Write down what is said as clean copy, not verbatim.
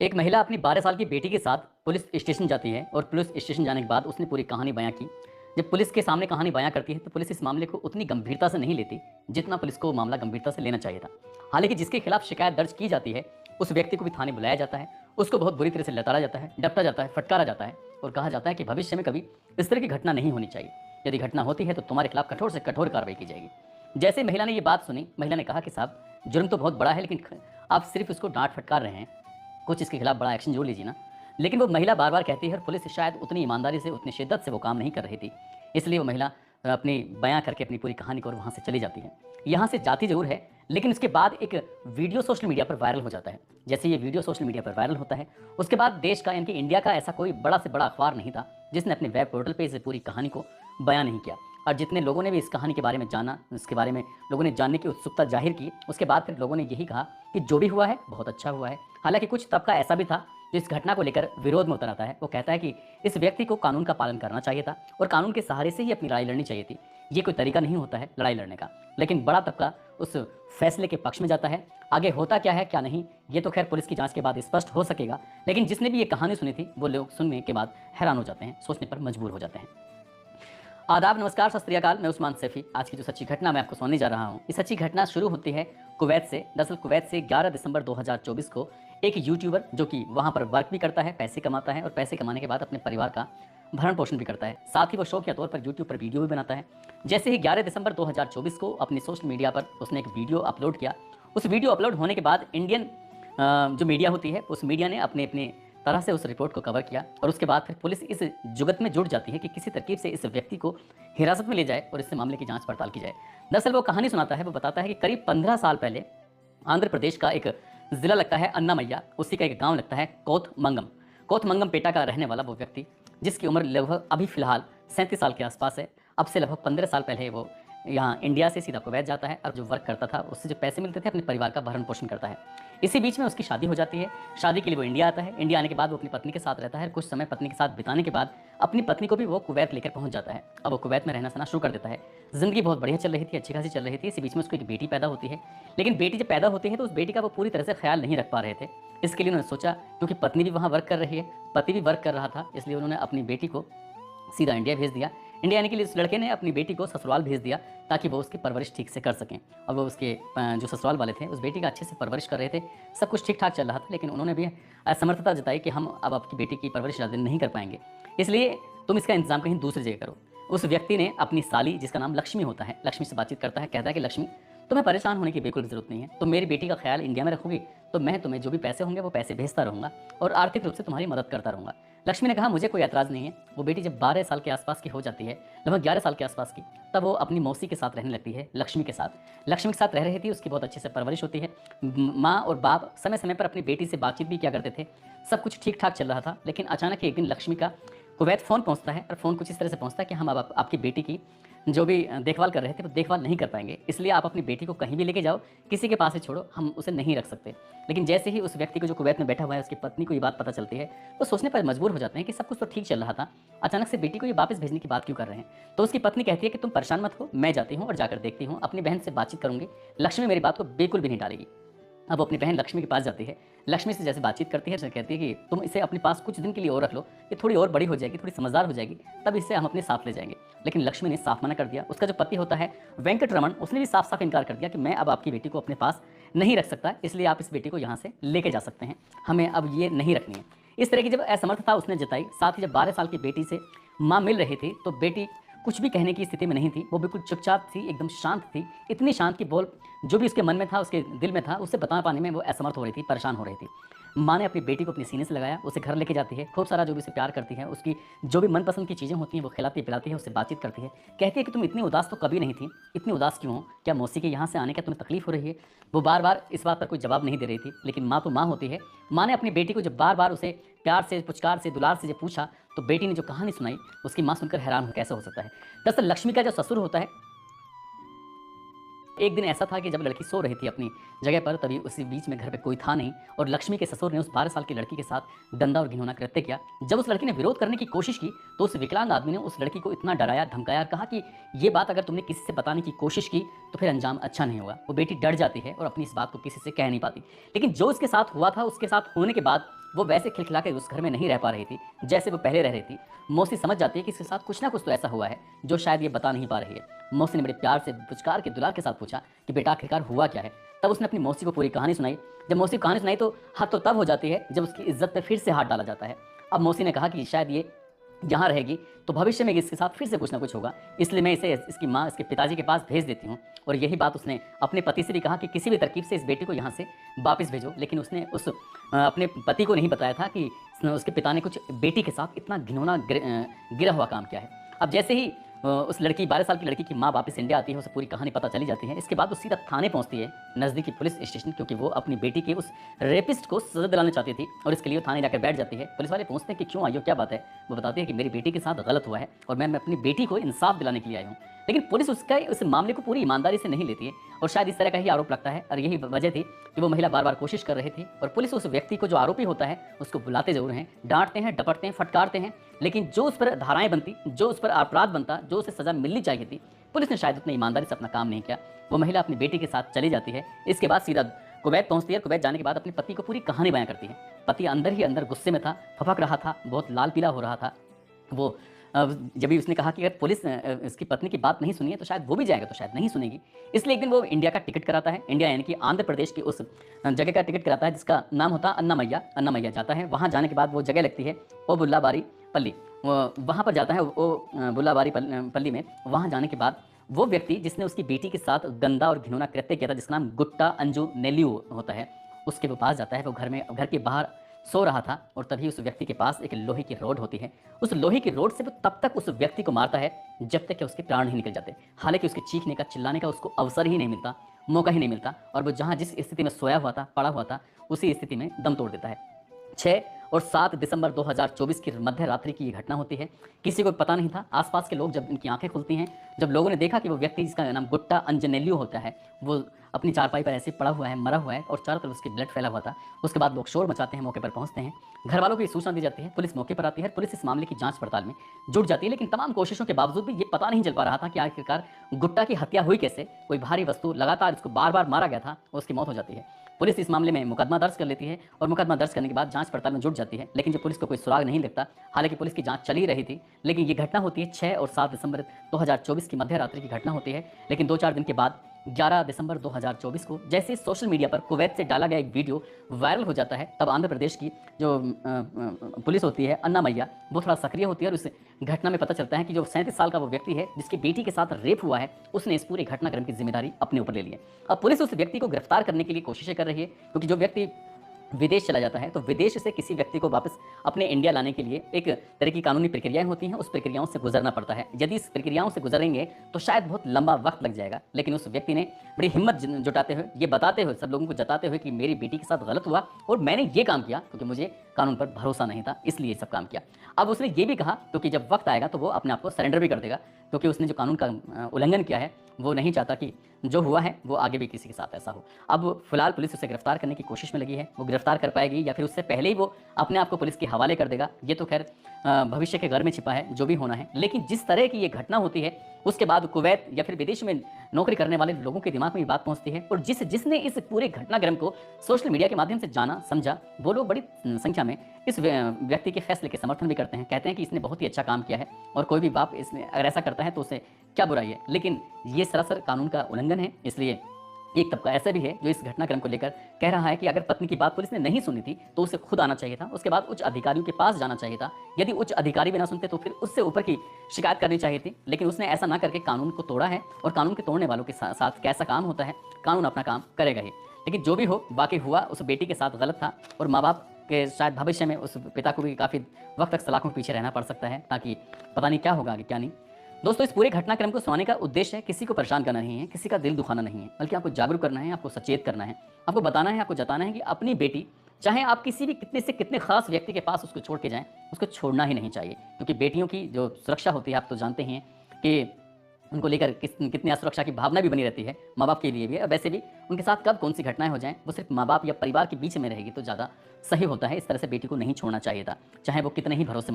एक महिला अपनी 12 साल की बेटी के साथ पुलिस स्टेशन जाती है और पुलिस स्टेशन जाने के बाद उसने पूरी कहानी बयां की। जब पुलिस के सामने कहानी बयां करती है तो पुलिस इस मामले को उतनी गंभीरता से नहीं लेती जितना पुलिस को वो मामला गंभीरता से लेना चाहिए था। हालांकि जिसके खिलाफ शिकायत दर्ज की जाती है उस व्यक्ति को भी थाने बुलाया जाता है, उसको बहुत बुरी तरह से लताड़ा जाता है, डपटा जाता है, फटकारा जाता है और कहा जाता है कि भविष्य में कभी इस तरह की घटना नहीं होनी चाहिए। यदि घटना होती है तो तुम्हारे खिलाफ कठोर से कठोर कार्रवाई की जाएगी। जैसे महिला ने ये बात सुनी, महिला ने कहा कि साहब जुर्म तो बहुत बड़ा है, लेकिन आप सिर्फ उसको डांट फटकार रहे हैं, कुछ इसके खिलाफ बड़ा एक्शन जोड़ लीजिए ना। लेकिन वो महिला बार बार कहती है और पुलिस शायद उतनी ईमानदारी से, उतनी शिद्दत से वो काम नहीं कर रही थी, इसलिए वो महिला अपनी बयां करके अपनी पूरी कहानी को और वहाँ से चली जाती है। यहाँ से जाती जरूर है, लेकिन उसके बाद एक वीडियो सोशल मीडिया पर वायरल हो जाता है। जैसे ये वीडियो सोशल मीडिया पर वायरल होता है, उसके बाद देश का यानी कि इंडिया का ऐसा कोई बड़ा से बड़ा अखबार नहीं था जिसने अपने वेब पोर्टल पर इस पूरी कहानी को बयां नहीं किया। और जितने लोगों ने भी इस कहानी के बारे में जाना, इसके बारे में लोगों ने जानने की उत्सुकता जाहिर की, उसके बाद फिर लोगों ने यही कहा कि जो भी हुआ है बहुत अच्छा हुआ है। हालांकि कुछ तबका ऐसा भी था जो इस घटना को लेकर विरोध में उतर आता है। वो कहता है कि इस व्यक्ति को कानून का पालन करना चाहिए था और कानून के सहारे से ही अपनी लड़ाई लड़नी चाहिए थी। ये कोई तरीका नहीं होता है लड़ाई लड़ने का। लेकिन बड़ा तबका उस फैसले के पक्ष में जाता है। आगे होता क्या है क्या नहीं, ये तो खैर पुलिस की जांच के बाद स्पष्ट हो सकेगा। लेकिन जिसने भी ये कहानी सुनी थी वो लोग सुनने के बाद हैरान हो जाते हैं, सोचने पर मजबूर हो जाते हैं। आदाब, नमस्कार, सत श्री अकाल। मैं उस्मान सैफी। आज की जो सच्ची घटना मैं आपको सुनाने जा रहा हूँ, ये सच्ची घटना शुरू होती है कुवैत से। दरअसल कुवैत से 11 दिसंबर 2024 को एक यूट्यूबर जो कि वहाँ पर वर्क भी करता है, पैसे कमाता है और पैसे कमाने के बाद अपने परिवार का भरण पोषण भी करता है, साथ ही वो शौकिया तौर पर यूट्यूब पर वीडियो भी बनाता है। जैसे ही 11 दिसंबर 2024 को अपनी सोशल मीडिया पर उसने एक वीडियो अपलोड किया। उस वीडियो अपलोड होने के बाद इंडियन जो मीडिया होती है उस मीडिया ने अपने अपने तरह से उस रिपोर्ट को कवर किया और उसके बाद फिर पुलिस इस जुगत में जुट जाती है कि किसी तरकीब से इस व्यक्ति को हिरासत में ले जाए और इससे मामले की जांच पड़ताल की जाए। दरअसल वो कहानी सुनाता है, वो बताता है कि करीब 15 साल पहले आंध्र प्रदेश का एक जिला लगता है अन्नामैया, उसी का एक गांव लगता है कोथमंगम। कोथमंगम पेटा का रहने वाला वो व्यक्ति जिसकी उम्र लगभग अभी फिलहाल 37 साल के आसपास है, अब से लगभग 15 साल पहले वो यहाँ इंडिया से सीधा कुवैत जाता है और जो वर्क करता था उससे जो पैसे मिलते थे अपने परिवार का भरण पोषण करता है। इसी बीच में उसकी शादी हो जाती है। शादी के लिए वो इंडिया आता है। इंडिया आने के बाद वो अपनी पत्नी के साथ रहता है। कुछ समय पत्नी के साथ बिताने के बाद अपनी पत्नी को भी वो कुवैत लेकर पहुंच जाता है। अब वो कुवैत में रहना सहना शुरू कर देता है। जिंदगी बहुत बढ़िया चल रही थी, अच्छी खासी चल रही थी। इसी बीच में उसको एक बेटी पैदा होती है। लेकिन बेटी जब पैदा होती है तो उस बेटी का वो पूरी तरह से ख्याल नहीं रख पा रहे थे। इसके लिए उन्होंने सोचा, क्योंकि पत्नी भी वहाँ वर्क कर रही है, पति भी वर्क कर रहा था, इसलिए उन्होंने अपनी बेटी को सीधा इंडिया भेज दिया। इंडिया आने के लिए उस लड़के ने अपनी बेटी को ससुराल भेज दिया ताकि वो उसकी परवरिश ठीक से कर सकें। और वो उसके जो ससुराल वाले थे उस बेटी का अच्छे से परवरिश कर रहे थे, सब कुछ ठीक ठाक चल रहा था। लेकिन उन्होंने भी असमर्थता जताई कि हम अब आपकी बेटी की परवरिश ज़्यादा दिन नहीं कर पाएंगे, इसलिए तुम इसका इंतजाम कहीं दूसरी जगह करो। उस व्यक्ति ने अपनी साली, जिसका नाम लक्ष्मी होता है, लक्ष्मी से बातचीत करता है, कहता है कि लक्ष्मी, तुम्हें परेशान होने की बिल्कुल ज़रूरत नहीं है। तुम मेरी बेटी का ख्याल इंडिया में रखोगी तो मैं तुम्हें जो भी पैसे होंगे वो पैसे भेजता रहूँगा और आर्थिक रूप से तुम्हारी मदद करता रहूँगा। लक्ष्मी ने कहा, मुझे कोई ऐतराज़ नहीं है। वो बेटी जब 12 साल के आसपास की हो जाती है, लगभग 11 साल के आसपास की, तब वो अपनी मौसी के साथ रहने लगती है, लक्ष्मी के साथ। लक्ष्मी के साथ रह रही थी, उसकी बहुत अच्छे से परवरिश होती है। माँ और बाप समय समय पर अपनी बेटी से बातचीत भी किया करते थे, सब कुछ ठीक ठाक चल रहा था। लेकिन अचानक एक दिन लक्ष्मी का कुवैत फ़ोन पहुँचता है और फ़ोन कुछ इस तरह से पहुँचता है कि हम अब आपकी बेटी की जो भी देखभाल कर रहे थे वो देखभाल नहीं कर पाएंगे, इसलिए आप अपनी बेटी को कहीं भी लेके जाओ, किसी के पास ही छोड़ो, हम उसे नहीं रख सकते। लेकिन जैसे ही उस व्यक्ति को जो कुवैत में बैठा हुआ है उसकी पत्नी को ये बात पता चलती है तो सोचने पर मजबूर हो जाते हैं कि सब कुछ तो ठीक चल रहा था, अचानक से बेटी को ये वापस भेजने की बात क्यों कर रहे हैं। तो उसकी पत्नी कहती है कि तुम परेशान मत हो, मैं जाती हूँ और जाकर देखती हूँ, अपनी बहन से बातचीत करूँगी, लक्ष्मी मेरी बात को बिल्कुल भी नहीं टालेगी। अब अपनी बहन लक्ष्मी के पास जाती है, लक्ष्मी से जैसे बातचीत करती है, कहती है कि तुम इसे अपने पास कुछ दिन के लिए और रख लो, ये थोड़ी और बड़ी हो जाएगी, थोड़ी समझदार हो जाएगी, तब इसे हम अपने साथ ले जाएंगे। लेकिन लक्ष्मी ने साफ मना कर दिया। उसका जो पति होता है वेंकट रमन, उसने भी साफ साफ इनकार कर दिया कि मैं अब आपकी बेटी को अपने पास नहीं रख सकता, इसलिए आप इस बेटी को यहाँ से लेके जा सकते हैं, हमें अब ये नहीं रखनी है। इस तरह की जब असमर्थता उसने जताई, साथ ही जब 12 साल की बेटी से माँ मिल रही थी तो बेटी कुछ भी कहने की स्थिति में नहीं थी। वो बिल्कुल चुपचाप थी, एकदम शांत थी, इतनी शांत कि बोल जो भी उसके मन में था, उसके दिल में था, उससे बता पाने में वो असमर्थ हो रही थी, परेशान हो रही थी। माँ ने अपनी बेटी को अपने सीने से लगाया, उसे घर लेके जाती है, खूब सारा जो भी उसे प्यार करती है, उसकी जो भी मनपसंद की चीज़ें होती हैं वो खिलाती पिलाती है, उससे बातचीत करती है, कहती है कि तुम इतनी उदास तो कभी नहीं थी, इतनी उदास क्यों हो, क्या मौसी के यहाँ से आने का तुम्हें तकलीफ हो रही है। वो बार बार इस बात पर कोई जवाब नहीं दे रही थी, लेकिन माँ तो माँ होती है। माँ ने अपनी बेटी को जब बार बार उसे प्यार से, पुचकार से, दुलार से जब पूछा तो बेटी ने जो कहानी सुनाई उसकी माँ सुनकर हैरान हो, कैसे हो सकता है। दरअसल लक्ष्मी का जो ससुर होता है, एक दिन ऐसा था कि जब लड़की सो रही थी अपनी जगह पर, तभी उसी बीच में घर पे कोई था नहीं और लक्ष्मी के ससुर ने उस 12 साल की लड़की के साथ गंदा और घिनौना कृत्य किया। जब उस लड़की ने विरोध करने की कोशिश की तो उस विकलांग आदमी ने उस लड़की को इतना डराया, धमकाया, कहा कि ये बात अगर तुमने किसी से बताने की कोशिश की तो फिर अंजाम अच्छा नहीं होगा। वो बेटी डर जाती है और अपनी इस बात को किसी से कह नहीं पाती। लेकिन जो उसके साथ हुआ था, उसके साथ होने के बाद वो वैसे खिलखिला के उस घर में नहीं रह पा रही थी जैसे वो पहले रह रही थी। मौसी समझ जाती है कि इसके साथ कुछ ना कुछ तो ऐसा हुआ है जो शायद ये बता नहीं पा रही है। मौसी ने बड़े प्यार से पुचकार के दुलार के साथ पूछा कि बेटा आखिरकार हुआ क्या है। तब उसने अपनी मौसी को पूरी कहानी सुनाई। जब मौसी को कहानी सुनाई तो हद तो तब हो जाती है जब उसकी इज्जत पे फिर से हाथ डाला जाता है। अब मौसी ने कहा कि शायद ये यहाँ रहेगी तो भविष्य में इसके साथ फिर से कुछ ना कुछ होगा, इसलिए मैं इसे इसकी माँ इसके पिताजी के पास भेज देती हूँ। और यही बात उसने अपने पति से भी कहा कि किसी भी तरकीब से इस बेटी को यहाँ से वापस भेजो। लेकिन उसने अपने पति को नहीं बताया था कि उसके पिता ने कुछ बेटी के साथ इतना घिनौना गिरा हुआ काम किया है। अब जैसे ही उस लड़की 12 साल की लड़की की माँ वापस इंडिया आती है, उसे पूरी कहानी पता चली जाती है। इसके बाद वो सीधा थाने पहुंचती है, नज़दीकी पुलिस स्टेशन, क्योंकि वो अपनी बेटी के उस रेपिस्ट को सजा दिलाना चाहती थी और इसके लिए वो थाने जाकर बैठ जाती है। पुलिस वाले पूछते हैं कि क्यों आई हो, क्या बात है। वो बताती है कि मेरी बेटी के साथ गलत हुआ है और मैं अपनी बेटी को इंसाफ दिलाने के लिए आई हूँ। लेकिन पुलिस उस मामले को पूरी ईमानदारी से नहीं लेती है और शायद इस तरह का ही आरोप लगता है और यही वजह थी कि वो महिला बार बार कोशिश कर रही थी। और पुलिस उस व्यक्ति को जो आरोपी होता है उसको बुलाते जरूर हैं, डांटते हैं, डपटते हैं, फटकारते हैं, लेकिन जो उस पर धाराएं बनती, जो उस पर अपराध बनता, जो उसे सजा मिलनी चाहिए थी, पुलिस ने शायद उतनी ईमानदारी से अपना काम नहीं किया। वो महिला अपनी बेटी के साथ चली जाती है। इसके बाद सीधा कुवैत पहुंचती है। कुवैत जाने के बाद अपने पति को पूरी कहानी बयां करती है। पति अंदर ही अंदर गुस्से में था, फपक रहा था, बहुत लाल पीला हो रहा था। वो जब भी उसने कहा कि अगर पुलिस इसकी पत्नी की बात नहीं सुनी है तो शायद वो भी जाएगा, तो शायद नहीं सुनेगी। इसलिए एक दिन वो इंडिया का टिकट कराता है। इंडिया यानी कि आंध्र प्रदेश की उस जगह का टिकट कराता है जिसका नाम होता है अन्नामैया। अन्नामैया जाता है। वहाँ जाने के बाद वो जगह लगती है ओ बुल्लाबारी पल्ली। वहाँ पर जाता है वो बुल्लाबारी पल्ली में। वहाँ जाने के बाद वो व्यक्ति जिसने उसकी बेटी के साथ गंदा और घिनौना कृत्य किया था, जिसका नाम गुट्टा अंजू नेल्यू होता है, उसके वो पास जाता है। वो घर के बाहर सो रहा था और तभी उस व्यक्ति के पास एक लोहे की रोड होती है। उस लोहे की रोड से वो तब तक उस व्यक्ति को मारता है जब तक कि उसके प्राण नहीं निकल जाते। हालांकि उसके चीखने का, चिल्लाने का उसको अवसर ही नहीं मिलता, मौका ही नहीं मिलता और वो जहाँ जिस स्थिति में सोया हुआ था, पड़ा हुआ था, उसी स्थिति में दम तोड़ देता है। 6 और 7 दिसंबर 2024 की मध्य रात्रि की ये घटना होती है। किसी को पता नहीं था। आसपास के लोग, जब इनकी आंखें खुलती हैं, जब लोगों ने देखा कि वो व्यक्ति जिसका नाम गुट्टा अंजनेल्यू होता है, वो अपनी चारपाई पर ऐसे पड़ा हुआ है, मरा हुआ है और चारों तरफ उसकी ब्लड फैला हुआ था। उसके बाद लोग शोर मचाते हैं, मौके पर पहुंचते हैं, घर वालों को ये सूचना दी जाती है, पुलिस मौके पर आती है, पुलिस इस मामले की जांच पड़ताल में जुट जाती है। लेकिन तमाम कोशिशों के बावजूद भी ये पता नहीं चल पा रहा था कि आखिरकार गुट्टा की हत्या हुई कैसे। कोई भारी वस्तु लगातार इसको बार बार मारा गया था और उसकी मौत हो जाती है। पुलिस इस मामले में मुकदमा दर्ज कर लेती है और मुकदमा दर्ज करने के बाद जांच पड़ताल में जुट जाती है। लेकिन जो पुलिस को कोई सुराग नहीं लगता। हालांकि पुलिस की जांच चल ही रही थी। लेकिन ये घटना होती है 6 और 7 दिसंबर 2024 की मध्य रात्रि की घटना होती है। लेकिन 2-4 दिन के बाद 11 दिसंबर 2024 को जैसे सोशल मीडिया पर कुवैत से डाला गया एक वीडियो वायरल हो जाता है, तब आंध्र प्रदेश की जो पुलिस होती है, अन्नामैया, वो थोड़ा सक्रिय होती है और उस घटना में पता चलता है कि जो 37 साल का वो व्यक्ति है जिसकी बेटी के साथ रेप हुआ है, उसने इस पूरे घटनाक्रम की जिम्मेदारी अपने ऊपर ले ली है। अब पुलिस उस व्यक्ति को गिरफ्तार करने के लिए कोशिशें कर रही है, क्योंकि जो व्यक्ति विदेश चला जाता है तो विदेश से किसी व्यक्ति को वापस अपने इंडिया लाने के लिए एक तरह की कानूनी प्रक्रियाएं होती हैं। उस प्रक्रियाओं से गुजरना पड़ता है। यदि इस प्रक्रियाओं से गुजरेंगे तो शायद बहुत लंबा वक्त लग जाएगा। लेकिन उस व्यक्ति ने बड़ी हिम्मत जुटाते हुए, ये बताते हुए, सब लोगों को जताते हुए कि मेरी बेटी के साथ गलत हुआ और मैंने ये काम किया क्योंकि मुझे कानून पर भरोसा नहीं था, इसलिए ये सब काम किया। अब उसने ये भी कहा क्योंकि जब वक्त आएगा तो वो अपने आप को सरेंडर भी कर देगा, क्योंकि उसने जो कानून का उल्लंघन किया है वो नहीं चाहता कि जो हुआ है वो आगे भी किसी के साथ ऐसा हो। अब फिलहाल पुलिस उसे गिरफ्तार करने की कोशिश में लगी है। वो गिरफ्तार कर पाएगी या फिर उससे पहले ही वो अपने आप को पुलिस के हवाले कर देगा, ये तो खैर भविष्य के घर में छिपा है, जो भी होना है। लेकिन जिस तरह की ये घटना होती है उसके बाद कुवैत या फिर विदेश में नौकरी करने वाले लोगों के दिमाग में ये बात पहुंचती है और जिसने इस पूरे घटनाक्रम को सोशल मीडिया के माध्यम से जाना, समझा, वो लोग बड़ी संख्या में इस व्यक्ति के फैसले के समर्थन भी करते हैं। कहते हैं कि इसने बहुत ही अच्छा काम किया है और कोई भी बाप इसने अगर ऐसा करता है तो उसे क्या बुराई है। लेकिन ये सरासर कानून का उल्लंघन है। इसलिए एक तबका ऐसा भी है जो इस घटनाक्रम को लेकर कह रहा है कि अगर पत्नी की बात पुलिस ने नहीं सुनी थी तो उसे खुद आना चाहिए था, उसके बाद उच्च अधिकारियों के पास जाना चाहिए था। यदि उच्च अधिकारी भी ना सुनते तो फिर उससे ऊपर की शिकायत करनी चाहिए थी। लेकिन उसने ऐसा ना करके कानून को तोड़ा है और कानून के तोड़ने वालों के साथ कैसा काम होता है, कानून अपना काम करेगा ही। लेकिन जो भी हो, बाकी हुआ उस बेटी के साथ गलत था और माँ बाप के शायद भविष्य में उस पिता को भी काफ़ी वक्त तक सलाखों के पीछे रहना पड़ सकता है, ताकि पता नहीं क्या होगा आगे क्या नहीं। दोस्तों, इस पूरे घटनाक्रम को सुनाने का उद्देश्य है किसी को परेशान करना नहीं है, किसी का दिल दुखाना नहीं है, बल्कि आपको जागरूक करना है, आपको सचेत करना है, आपको बताना है, आपको जताना है कि अपनी बेटी, चाहे आप किसी भी कितने से कितने खास व्यक्ति के पास उसको छोड़ के जाएं, उसको छोड़ना ही नहीं चाहिए। क्योंकि बेटियों की जो सुरक्षा होती है, आप तो जानते हैं कि उनको लेकर कितनी असुरक्षा की भावना भी बनी रहती है, माँ बाप के लिए भी। वैसे भी उनके साथ कब कौन सी घटनाएं हो जाएं, वो सिर्फ माँ बाप या परिवार के बीच में रहेगी तो ज़्यादा सही होता है। इस तरह से बेटी को नहीं छोड़ना चाहिए था, चाहे वो कितने ही भरोसेमंद